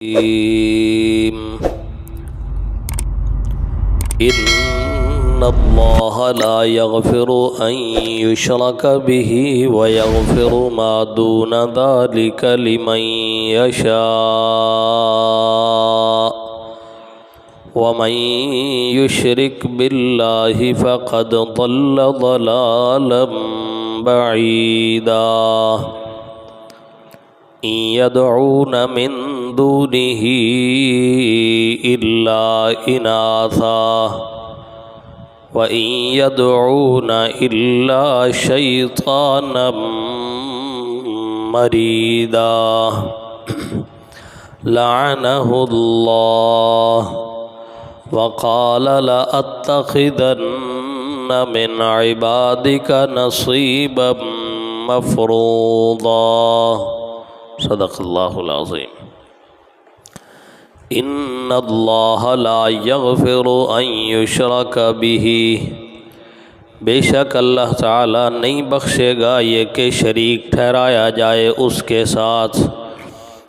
إن الله لا يغفر أن يشرك به ويغفر ما دون ذلك لمن يشاء ومن يشرك بالله فقد ضل ضلالا بعيدا إن يدعون من دونه إلا إناثا وإن يدعون إلا شيطانا مريدا لعنه الله وقال لأتخذن من عبادك نصيبا مفروضا صدق اللہ العظیم۔ ان اللہ لا یغفر ان یشرک بہ، بے شک اللہ تعالیٰ نہیں بخشے گا یہ کہ شریک ٹھہرایا جائے اس کے ساتھ،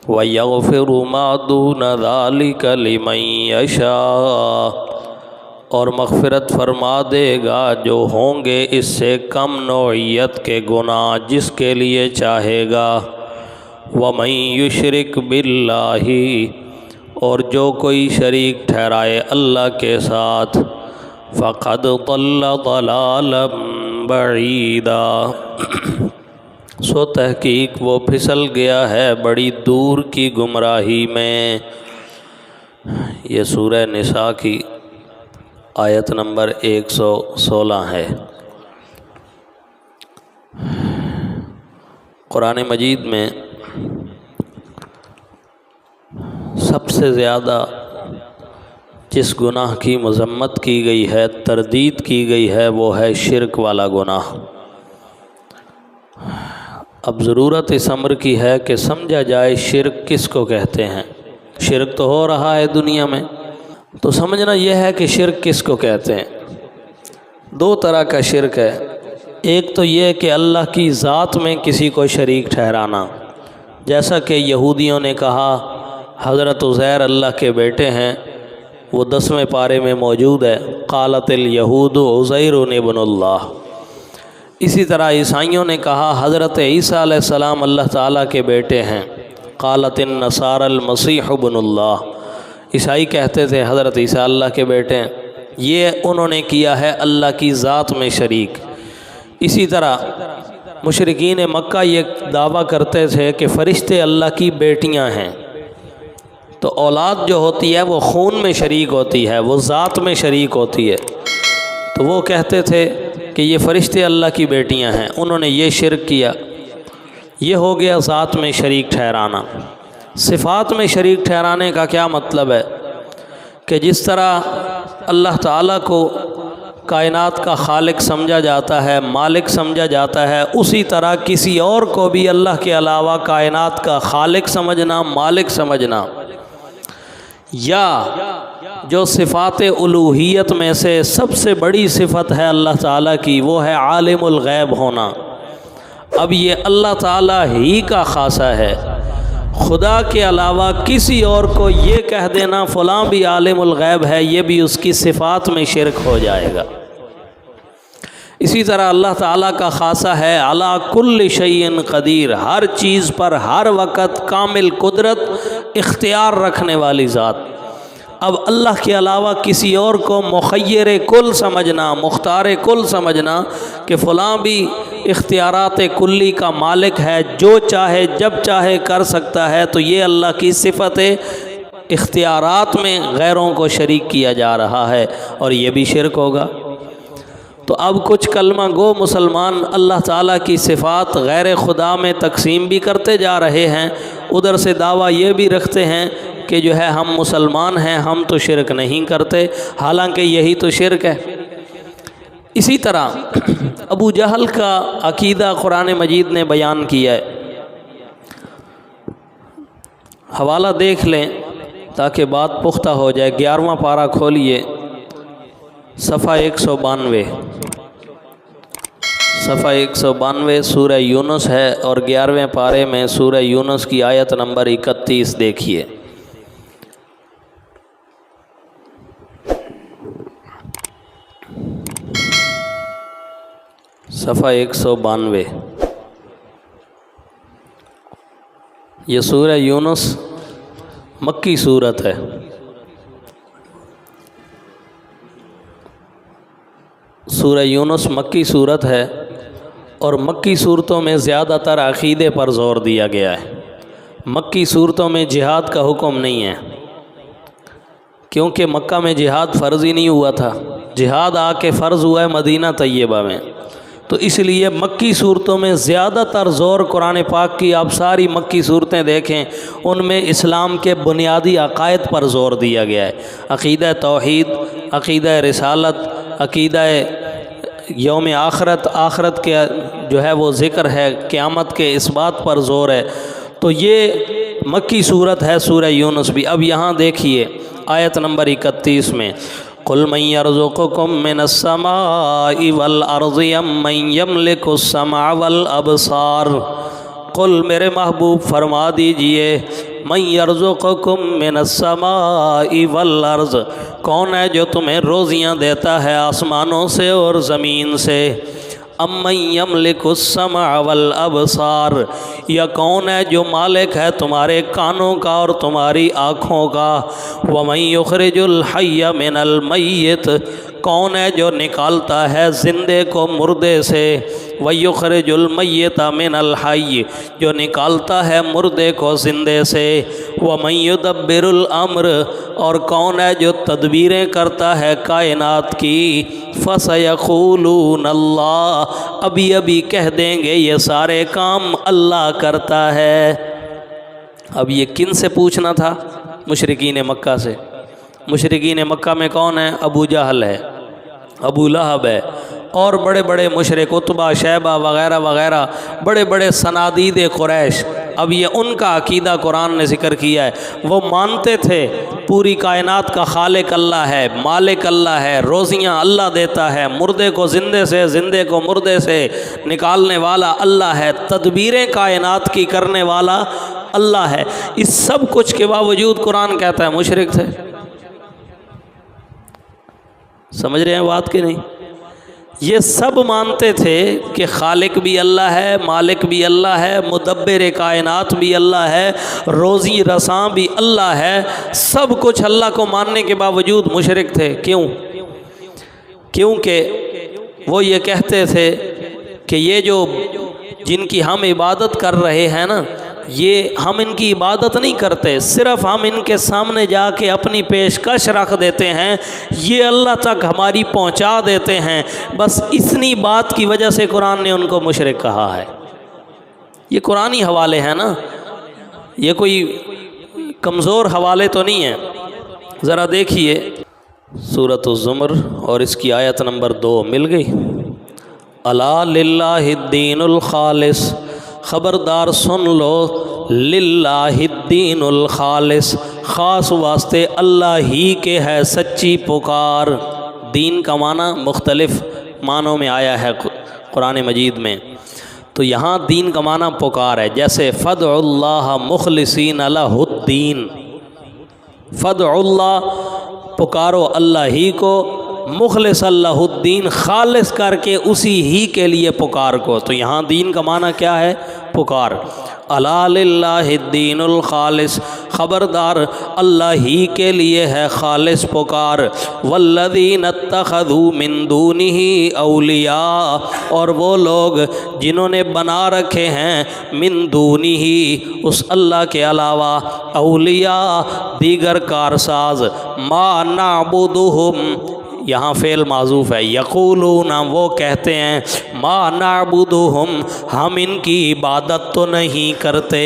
وَيَغْفِرُ مَا دُونَ ذَلِكَ لِمَن يَشَاءُ، اور مغفرت فرما دے گا جو ہوں گے اس سے کم نوعیت کے گناہ جس کے لیے چاہے گا۔ وَمَن يُشْرِكْ بِاللَّهِ، اور جو کوئی شریک ٹھہرائے اللہ کے ساتھ، فَقَدْ ضَلَّ ضَلَالًا بَعِيدًا، سو تحقیق وہ پھسل گیا ہے بڑی دور کی گمراہی میں۔ یہ سورہ نساء کی آیت نمبر 116 ہے۔ قرآن مجید میں سب سے زیادہ جس گناہ کی مذمت کی گئی ہے، تردید کی گئی ہے، وہ ہے شرک والا گناہ۔ اب ضرورت اس امر کی ہے کہ سمجھا جائے شرک کس کو کہتے ہیں۔ شرک تو ہو رہا ہے دنیا میں، تو سمجھنا یہ ہے کہ شرک کس کو کہتے ہیں۔ دو طرح کا شرک ہے، ایک تو یہ کہ اللہ کی ذات میں کسی کو شریک ٹھہرانا، جیسا کہ یہودیوں نے کہا حضرت عزیر اللہ کے بیٹے ہیں، وہ 10ویں پارے میں موجود ہے، قالت الیہود عزیر ابن اللہ۔ اسی طرح عیسائیوں نے کہا حضرت عیسیٰ علیہ السلام اللہ تعالیٰ کے بیٹے ہیں، قالت النصارى المسیح ابن اللہ۔ عیسائی کہتے تھے حضرت عیسیٰ اللہ کے بیٹے ہیں، یہ انہوں نے کیا ہے اللہ کی ذات میں شریک۔ اسی طرح مشرکین مکہ یہ دعویٰ کرتے تھے کہ فرشتے اللہ کی بیٹیاں ہیں، تو اولاد جو ہوتی ہے وہ خون میں شریک ہوتی ہے، وہ ذات میں شریک ہوتی ہے، تو وہ کہتے تھے کہ یہ فرشتے اللہ کی بیٹیاں ہیں، انہوں نے یہ شرک کیا۔ یہ ہو گیا ذات میں شریک ٹھہرانا۔ صفات میں شریک ٹھہرانے کا کیا مطلب ہے کہ جس طرح اللہ تعالیٰ کو کائنات کا خالق سمجھا جاتا ہے، مالک سمجھا جاتا ہے، اسی طرح کسی اور کو بھی اللہ کے علاوہ کائنات کا خالق سمجھنا، مالک سمجھنا۔ یا جو صفات الوہیت میں سے سب سے بڑی صفت ہے اللہ تعالیٰ کی، وہ ہے عالم الغیب ہونا۔ اب یہ اللہ تعالیٰ ہی کا خاصہ ہے، خدا کے علاوہ کسی اور کو یہ کہہ دینا فلاں بھی عالم الغیب ہے، یہ بھی اس کی صفات میں شرک ہو جائے گا۔ اسی طرح اللہ تعالیٰ کا خاصہ ہے علی کل شیء قدیر، ہر چیز پر ہر وقت کامل قدرت اختیار رکھنے والی ذات۔ اب اللہ کے علاوہ کسی اور کو مخیر کل سمجھنا، مختار کل سمجھنا کہ فلاں بھی اختیارات کلی کا مالک ہے، جو چاہے جب چاہے کر سکتا ہے، تو یہ اللہ کی صفت اختیارات میں غیروں کو شریک کیا جا رہا ہے، اور یہ بھی شرک ہوگا۔ تو اب کچھ کلمہ گو مسلمان اللہ تعالیٰ کی صفات غیر خدا میں تقسیم بھی کرتے جا رہے ہیں، ادھر سے دعویٰ یہ بھی رکھتے ہیں کہ جو ہے ہم مسلمان ہیں، ہم تو شرک نہیں کرتے، حالانکہ یہی تو شرک ہے۔ اسی طرح ابو جہل کا عقیدہ قرآن مجید نے بیان کیا ہے، حوالہ دیکھ لیں تاکہ بات پختہ ہو جائے۔ 11واں پارہ کھولیے، صفحہ 192، صفحہ 192 سورہ یونس ہے، اور 11ویں پارے میں سورہ یونس کی آیت نمبر 31 دیکھیے۔ صفحہ 192۔ یہ سورہ یونس مکی صورت ہے۔ سورہ یونس مکی صورت ہے اور مکی صورتوں میں زیادہ تر عقیدے پر زور دیا گیا ہے۔ مکی صورتوں میں جہاد کا حکم نہیں ہے، کیونکہ مکہ میں جہاد فرض ہی نہیں ہوا تھا، جہاد آ کے فرض ہوا ہے مدینہ طیبہ میں، تو اس لیے مکی صورتوں میں زیادہ تر زور قرآن پاک کی، آپ ساری مکی صورتیں دیکھیں ان میں اسلام کے بنیادی عقائد پر زور دیا گیا ہے۔ عقیدہ توحید، عقیدہ رسالت، عقیدہ یوم آخرت کے جو ہے وہ ذکر ہے، قیامت کے اس بات پر زور ہے۔ تو یہ مکی صورت ہے سورہ یونس بھی۔ اب یہاں دیکھیے آیت نمبر 31 میں، قُلْ مَنْ يَرْزُقُكُم مِّنَ السَّمَاءِ وَالْأَرْضِ أَمَّن يَمْلِكُ السَّمْعَ وَالْأَبْصَارَ۔ قُلْ میرے محبوب فرما دیجئے، مَنْ يَرْزُقُكُم مِّنَ السَّمَاءِ وَالْأَرْضِ، کون ہے جو تمہیں روزیاں دیتا ہے آسمانوں سے اور زمین سے؟ اَمَّن يَمْلِكُ السَّمْعَ وَالْأَبْصَارَ، یا کون ہے جو مالک ہے تمہارے کانوں کا اور تمہاری آنکھوں کا؟ وَمَن يُخْرِجُ الْحَيَّ مِنَ الْمَيِّتِ، کون ہے جو نکالتا ہے زندے کو مردے سے؟ وَيُخْرِجُ الْمَيِّتَ مِنَ الْحَيِّ، جو نکالتا ہے مردے کو زندے سے۔ وَمَن يُدَبِّرُ الْأَمْرَ، اور کون ہے جو تدبیریں کرتا ہے کائنات کی؟ فَسَيَقُولُونَ اللَّهُ، ابھی کہہ دیں گے یہ سارے کام اللہ کرتا ہے۔ اب یہ کن سے پوچھنا تھا؟ مشرکین مکہ سے۔ مشرکین مکہ میں کون ہے؟ ابو جہل ہے، ابو لہب ہے، اور بڑے بڑے مشرک، عتبہ، شیبہ وغیرہ وغیرہ، بڑے بڑے صنادید قریش۔ اب یہ ان کا عقیدہ قرآن نے ذکر کیا ہے۔ وہ مانتے تھے پوری کائنات کا خالق اللہ ہے، مالک اللہ ہے، روزیاں اللہ دیتا ہے، مردے کو زندے سے، زندے کو مردے سے نکالنے والا اللہ ہے، تدبیریں کائنات کی کرنے والا اللہ ہے۔ اس سب کچھ کے باوجود قرآن کہتا ہے مشرک تھے۔ سمجھ رہے ہیں بات کہ نہیں؟ یہ سب مانتے تھے کہ خالق بھی اللہ ہے، مالک بھی اللہ ہے، مدبر کائنات بھی اللہ ہے، روزی رساں بھی اللہ ہے، سب کچھ اللہ کو ماننے کے باوجود مشرک تھے۔ کیوں؟ کیونکہ وہ یہ کہتے تھے کہ یہ جو جن کی ہم عبادت کر رہے ہیں نا، یہ ہم ان کی عبادت نہیں کرتے، صرف ہم ان کے سامنے جا کے اپنی پیشکش رکھ دیتے ہیں، یہ اللہ تک ہماری پہنچا دیتے ہیں، بس اتنی بات کی وجہ سے قرآن نے ان کو مشرک کہا ہے۔ یہ قرآنی حوالے ہیں نا، یہ کوئی کمزور حوالے تو نہیں ہیں۔ ذرا دیکھیے سورۃ الزمر اور اس کی آیت نمبر 2 مل گئی۔ الا للہ الدین الخالص، خبردار سن لو، للہ الدین الخالص، خاص واسطے اللہ ہی کے ہے سچی پکار۔ دین کا معنی مختلف معنوں میں آیا ہے قرآن مجید میں، تو یہاں دین کا معنی پکار ہے، جیسے فدعوا اللہ مخلصین لہ الدین، فدعوا اللہ، پکارو اللہ ہی کو، مخلص اللہ الدین، خالص کر کے اسی ہی کے لیے پکار کو۔ تو یہاں دین کا معنی کیا ہے؟ پکار۔ الا للہ الدین الخالص، خبردار اللہ ہی کے لیے ہے خالص پکار۔ والذین اتخذوا من دونہ اولیاء، اور وہ لوگ جنہوں نے بنا رکھے ہیں من دونہ، اس اللہ کے علاوہ، اولیاء دیگر کارساز، ما نعبدہم، یہاں فعل معذوف ہے، یقولون، وہ کہتے ہیں، ما نعبدہم، ہم ان کی عبادت تو نہیں کرتے۔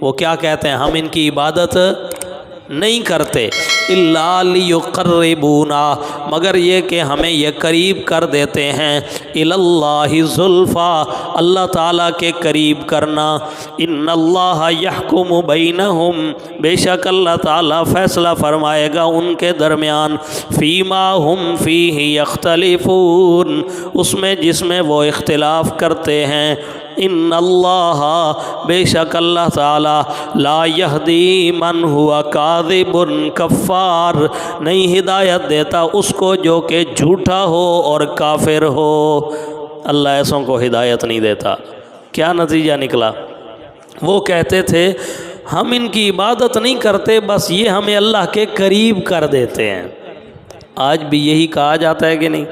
وہ کیا کہتے ہیں؟ ہم ان کی عبادت نہیں کرتے، الا لیقربونا، مگر یہ کہ ہمیں یہ قریب کر دیتے ہیں، اللہ زلفا، اللہ تعالیٰ کے قریب کرنا، ان اللہ یحکم بینہم، بے شک اللہ تعالیٰ فیصلہ فرمائے گا ان کے درمیان، فیما ہم فیہ یختلفون، اس میں جس میں وہ اختلاف کرتے ہیں، ان اللہ، بے شک اللہ تعالیٰ، لا یہدی من ہوا کاذب کفار، نہیں ہدایت دیتا اس کو جو کہ جھوٹا ہو اور کافر ہو۔ اللہ ایسوں کو ہدایت نہیں دیتا۔ کیا نتیجہ نکلا؟ وہ کہتے تھے ہم ان کی عبادت نہیں کرتے، بس یہ ہمیں اللہ کے قریب کر دیتے ہیں۔ آج بھی یہی کہا جاتا ہے کہ نہیں؟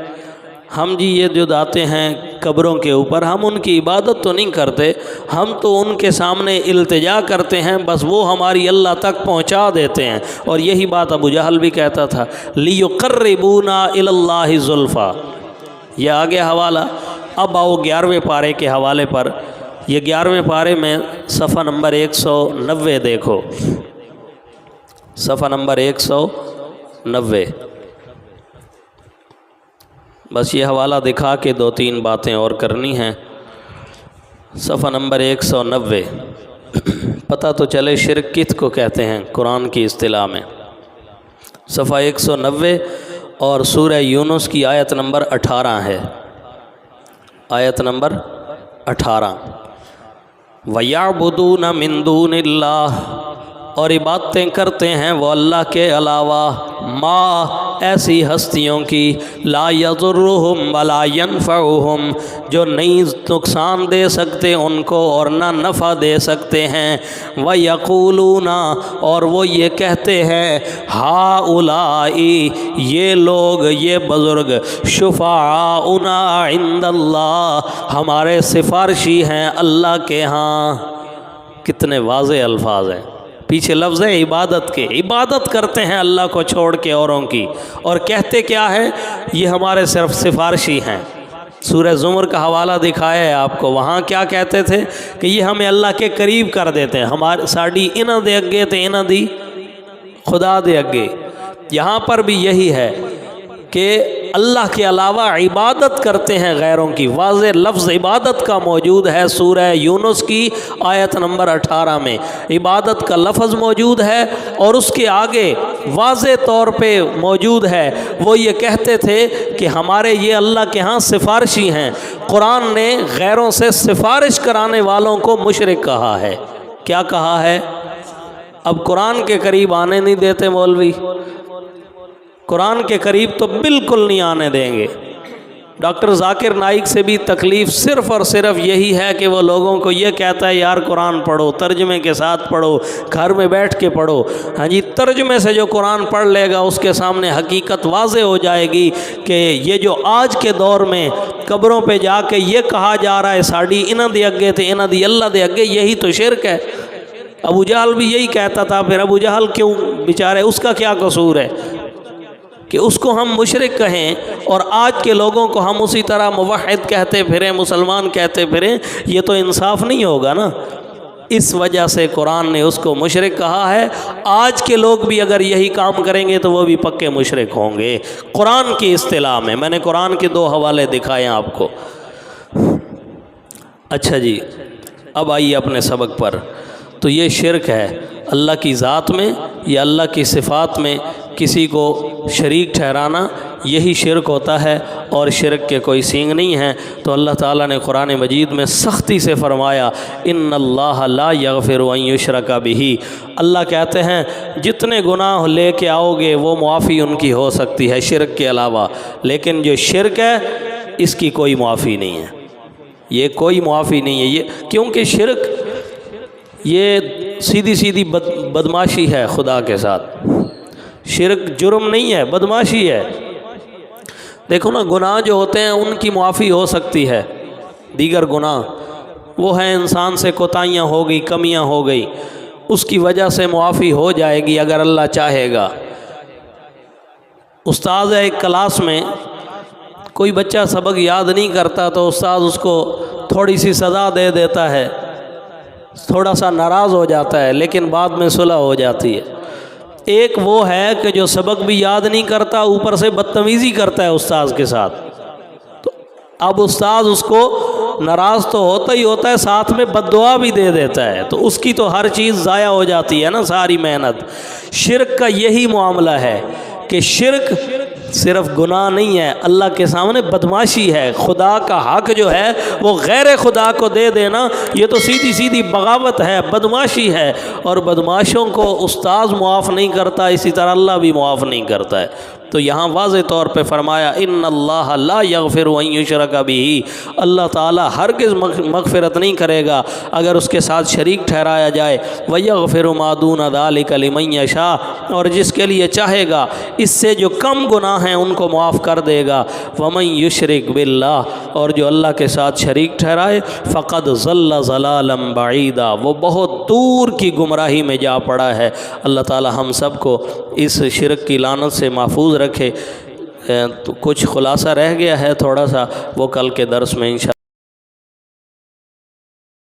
ہم جی یہ جو داتے ہیں قبروں کے اوپر، ہم ان کی عبادت تو نہیں کرتے، ہم تو ان کے سامنے التجا کرتے ہیں، بس وہ ہماری اللہ تک پہنچا دیتے ہیں۔ اور یہی بات ابو جہل بھی کہتا تھا، لِيُقَرِّبُونَا إِلَى اللَّهِ زُلْفَىٰ۔ یہ آگے حوالہ، اب آؤ 11ویں پارے کے حوالے پر۔ یہ 11ویں پارے میں صفحہ نمبر 190 دیکھو، صفحہ نمبر 190۔ بس یہ حوالہ دکھا کے 2-3 باتیں اور کرنی ہیں۔ صفحہ نمبر 190، پتہ تو چلے شرک کس کو کہتے ہیں قرآن کی اصطلاح میں۔ صفحہ 190 اور سورہ یونس کی آیت نمبر 18 ہے، آیت نمبر 18۔ وَيَعْبُدُونَ مِن دُونِ اللَّهِ، اور عبادتیں کرتے ہیں وہ اللہ کے علاوہ، ما ایسی ہستیوں کی، لا یضرہم ولا ینفعہم، جو نہیں نقصان دے سکتے ان کو اور نہ نفع دے سکتے ہیں۔ وَيَقُولُونَ، اور وہ یہ کہتے ہیں، ہَؤُلَاءِ، یہ لوگ، یہ بزرگ، شُفَعَاؤُنَا عِندَ اللَّهِ، ہمارے سفارشی ہیں اللہ کے ہاں۔ کتنے واضح الفاظ ہیں، پیچھے لفظ ہے عبادت کے، عبادت کرتے ہیں اللہ کو چھوڑ کے اوروں کی، اور کہتے کیا ہے؟ یہ ہمارے صرف سفارشی ہیں۔ سورہ زمر کا حوالہ دکھایا ہے آپ کو، وہاں کیا کہتے تھے کہ یہ ہمیں اللہ کے قریب کر دیتے ہیں، ہمارے ساڑی انہاں دے اگے تے انہاں دی خدا دے اگے۔ یہاں پر بھی یہی ہے کہ اللہ کے علاوہ عبادت کرتے ہیں غیروں کی، واضح لفظ عبادت کا موجود ہے سورہ یونس کی آیت نمبر 18 میں، عبادت کا لفظ موجود ہے، اور اس کے آگے واضح طور پہ موجود ہے۔ وہ یہ کہتے تھے کہ ہمارے یہ اللہ کے ہاں سفارشی ہیں۔ قرآن نے غیروں سے سفارش کرانے والوں کو مشرک کہا ہے۔ کیا کہا ہے؟ اب قرآن کے قریب آنے نہیں دیتے مولوی، قرآن کے قریب تو بالکل نہیں آنے دیں گے۔ ڈاکٹر ذاکر نائک سے بھی تکلیف صرف اور صرف یہی ہے کہ وہ لوگوں کو یہ کہتا ہے یار قرآن پڑھو، ترجمے کے ساتھ پڑھو، گھر میں بیٹھ کے پڑھو۔ ہاں جی، ترجمے سے جو قرآن پڑھ لے گا اس کے سامنے حقیقت واضح ہو جائے گی کہ یہ جو آج کے دور میں قبروں پہ جا کے یہ کہا جا رہا ہے ساڑی انہاں دے اگے تے انہاں دی اللہ دے اگے، یہی تو شرک ہے۔ ابو جہل بھی یہی کہتا تھا، پھر ابو جہل کیوں بیچارے، اس کا کیا قصور ہے کہ اس کو ہم مشرک کہیں اور آج کے لوگوں کو ہم اسی طرح موحد کہتے پھریں، مسلمان کہتے پھریں؟ یہ تو انصاف نہیں ہوگا نا۔ اس وجہ سے قرآن نے اس کو مشرک کہا ہے۔ آج کے لوگ بھی اگر یہی کام کریں گے تو وہ بھی پکے مشرک ہوں گے قرآن کی اصطلاح میں۔ میں نے قرآن کے 2 حوالے دکھائے ہیں آپ کو۔ اچھا جی، اب آئیے اپنے سبق پر۔ تو یہ شرک ہے، اللہ کی ذات میں یا اللہ کی صفات میں کسی کو شریک ٹھہرانا، یہی شرک ہوتا ہے، اور شرک کے کوئی سینگ نہیں ہے۔ تو اللہ تعالیٰ نے قرآن مجید میں سختی سے فرمایا، ان اللہ لا یغفر ان یشرک بہ، اللہ کہتے ہیں جتنے گناہ لے کے آؤ گے وہ معافی ان کی ہو سکتی ہے شرک کے علاوہ، لیکن جو شرک ہے اس کی کوئی معافی نہیں ہے، یہ کوئی معافی نہیں ہے۔ یہ کیونکہ شرک یہ سیدھی سیدھی بدماشی ہے خدا کے ساتھ۔ شرک جرم نہیں ہے، بدماشی ہے۔ دیکھو نا، گناہ جو ہوتے ہیں ان کی معافی ہو سکتی ہے، دیگر گناہ وہ ہیں انسان سے کوتاہیاں ہو گئی، کمیاں ہو گئی، اس کی وجہ سے معافی ہو جائے گی اگر اللہ چاہے گا۔ استاد ہے ایک کلاس میں، کوئی بچہ سبق یاد نہیں کرتا تو استاد اس کو تھوڑی سی سزا دے دیتا ہے، تھوڑا سا ناراض ہو جاتا ہے، لیکن بعد میں صلح ہو جاتی ہے۔ ایک وہ ہے کہ جو سبق بھی یاد نہیں کرتا، اوپر سے بدتمیزی کرتا ہے استاذ کے ساتھ، تو اب استاذ اس کو ناراض تو ہوتا ہی ہوتا ہے، ساتھ میں بد دعا بھی دے دیتا ہے، تو اس کی تو ہر چیز ضائع ہو جاتی ہے نا، ساری محنت۔ شرک کا یہی معاملہ ہے کہ شرک صرف گناہ نہیں ہے، اللہ کے سامنے بدماشی ہے، خدا کا حق جو ہے وہ غیر خدا کو دے دینا، یہ تو سیدھی سیدھی بغاوت ہے، بدماشی ہے، اور بدماشوں کو استاذ معاف نہیں کرتا، اسی طرح اللہ بھی معاف نہیں کرتا ہے۔ تو یہاں واضح طور پہ فرمایا ان اللہ لا یغفر ان یشرک بہ، اللہ تعالیٰ ہرگز مغفرت نہیں کرے گا اگر اس کے ساتھ شریک ٹھہرایا جائے، ویغفر ما دون ذلک لمن یشاء، اور جس کے لیے چاہے گا اس سے جو کم گناہ ہیں ان کو معاف کر دے گا، ومن یشرک باللہ، اور جو اللہ کے ساتھ شریک ٹھہرائے فقد ضل ضلالا بعیدا، وہ بہت دور کی گمراہی میں جا پڑا ہے۔ اللہ تعالی ہم سب کو اس شرک کی لعنت سے محفوظ رکھے۔ تو کچھ خلاصہ رہ گیا ہے تھوڑا سا، وہ کل کے درس میں انشاءاللہ